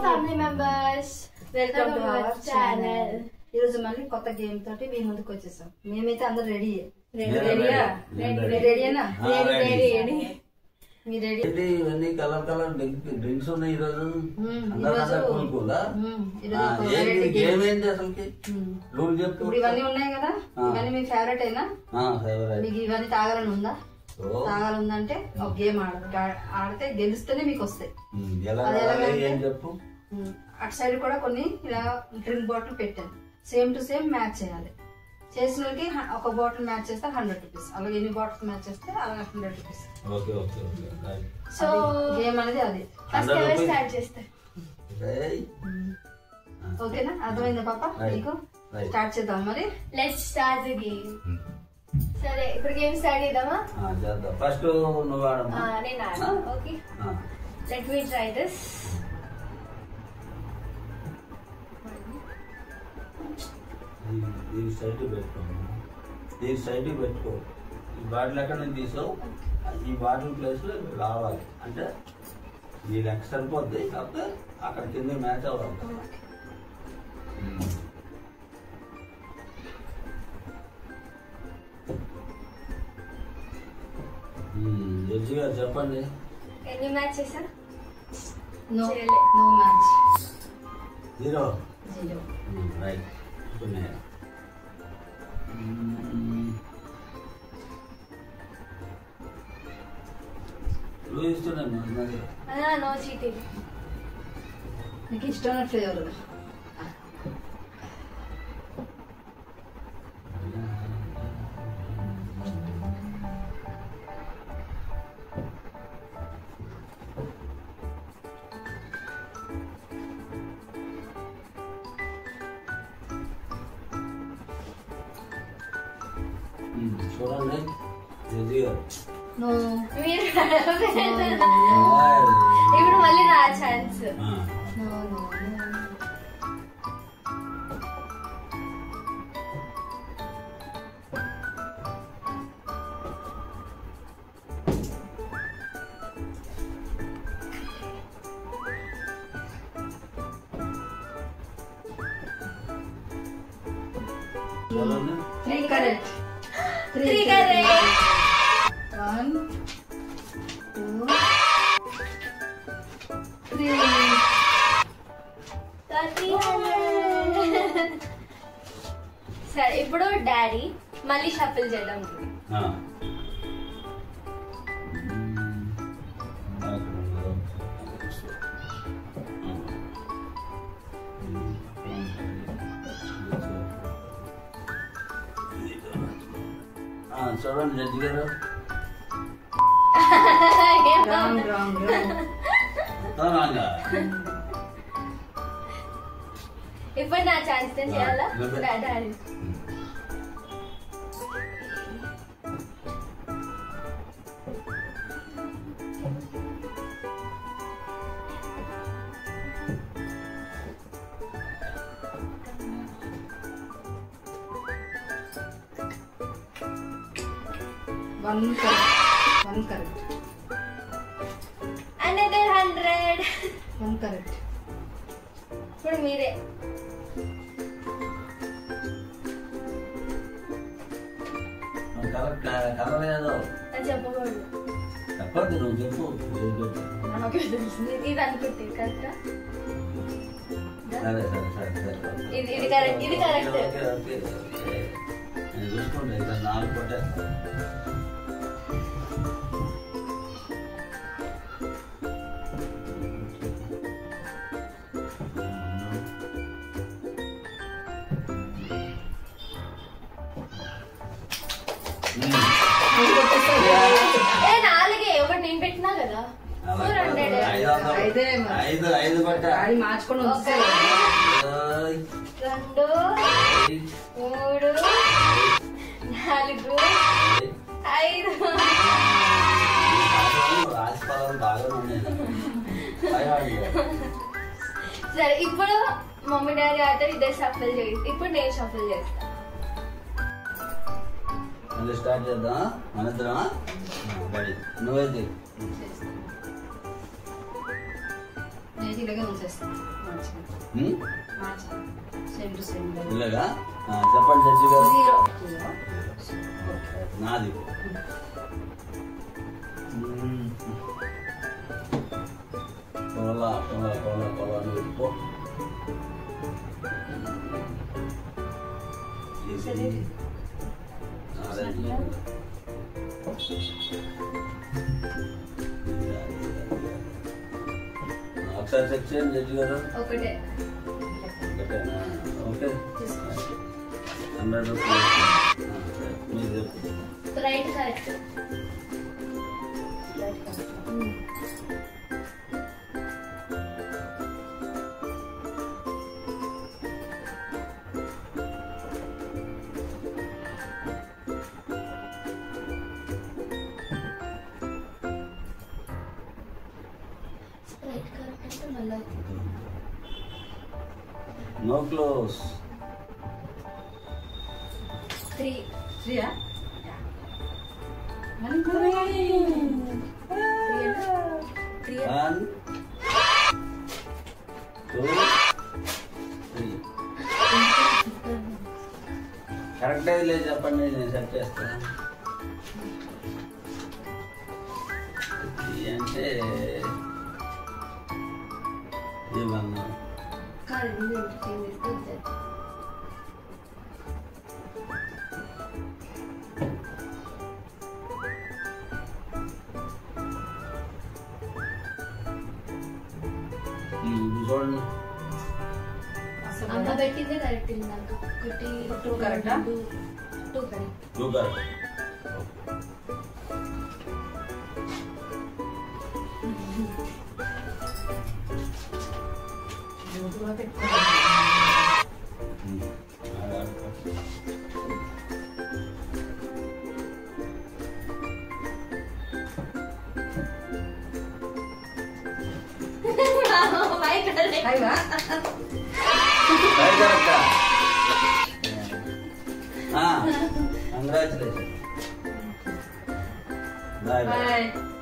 Family members, welcome to our channel. ఈ రోజు మళ్ళీ కొత్త గేమ్ తోటి మీ ముందుకు వచ్చేసాం. మేమైతే అందరు రెడీ. కలర్ కలర్ డ్రింక్స్ ఉన్నాయి. ఈరోజు ఇవన్నీ ఉన్నాయి కదా, ఇవన్నీ మీ ఫేవరెట్ అయినా? మీకు ఇవన్నీ తాగాలని ఉందా? తాగాలందంటే ఒక గేమ్ ఆడితే గెలిస్తేనే మీకు వస్తాయి. అటు సైడ్ కూడా కొన్ని ఇలా డ్రింక్ బాటిల్ పెట్టాను. సేమ్ టు సేమ్ మ్యాచ్ చేయాలి. చేసిన వాళ్ళకి ఒక బాటిల్ మ్యాచ్ చేస్తే 100 రూపీస్, అలాగే ఎన్ని బాటిల్స్ మ్యాచ్ చేస్తే అలాగే 100 రూపీస్. సో గేమ్ అనేది అది. స్టార్ట్ చేస్తే ఓకేనా? అర్థమైందా పాప మీకు? స్టార్ట్ చేద్దాం మరి. Let's start the game. సరే, ఇప్పుడు గేమ్ స్టార్ట్ చేద్దామా? ఫస్ట్ నువ్వు ఆడమ్మా. నేను ఆడనా? Okay, let me try this. దీని సైడ్ పెట్టుకో, దీని సైడ్ పెట్టుకో. ఈ బాటిల్ ఎక్కడ నుంచి తీసావు, ఈ బాటిల్ ప్లేస్ లో రావాలి. అంటే ఈ లెక్క సరిపోద్ది, కాకపోతే అక్కడ కింద మ్యాచ్ అవ్వాలి. జడ్జి గారు చెప్పండి. ఎన్ని మ్యాచ్ చేసా? No match. 0. Right. No cheating. మీకు ఇష్టమైన ఫ్లేవర్ చూడండి. ఇప్పుడు మళ్ళీ నా ఛాన్స్. Three correct. 3 correct. 1, 2, 3. 300. సరే, ఇప్పుడు డాడీ మళ్ళీ షఫిల్ చేద్దాం. చూడండి జడ్జి గారు. ఇప్పుడు నా ఛాన్స్ చేయాలా? Daddy One correct. Another 100. 1 correct. ఇప్పుడు మీరే. కలర్ ఏదో చెప్పకూడదు. చెప్పద్దు, నువ్వు చెప్పు. ఇది అనుకుంటే కరెక్టా? సరే సరే సరే సరే. ఇది కరెక్ట్, ఇది కరెక్ట్. నేను చూసుకోండి, ఇక్కడ 4 కొట్టేస్తా. ఒకటి నేను పెట్టినా కదా. 5 పట్టా మార్చుకొని 2, 3, 4, 5. సరే, ఇప్పుడు మమ్మీ డాడీ ఆడతారు, ఇద్దరు షఫల్ చేసి. ఇప్పుడు నేను షఫల్ చేస్తా. స్టార్ట్ చేద్దాం మనిద్దరమా? నువ్వైతే నేను ఇలాగే ఉంచేస్తాను మార్చాలి సేమ్ టు సేమ్ ఇలాగా చెప్పండి శశి గారు 0 నాది కొల నువ్వు ఒకసారి చెక్ చేయండి జడ్జి గారు ఒకటే ఒకటేనా ఓకే 100 రూపీస్ మీరు చెప్పు right correct No close. 3 3 1 2 3 correct అయితే లేదు చెప్పండి నేను సెట్ చేస్తాను అంటే ఏమన్నా చూడండి అమ్మ పెట్టిందే కరెక్ట్ ఇందాక ఒకటి 2 కరెక్టా 2 కరెక్ట్ 2 కరెక్ట్ Congratulations. Bye.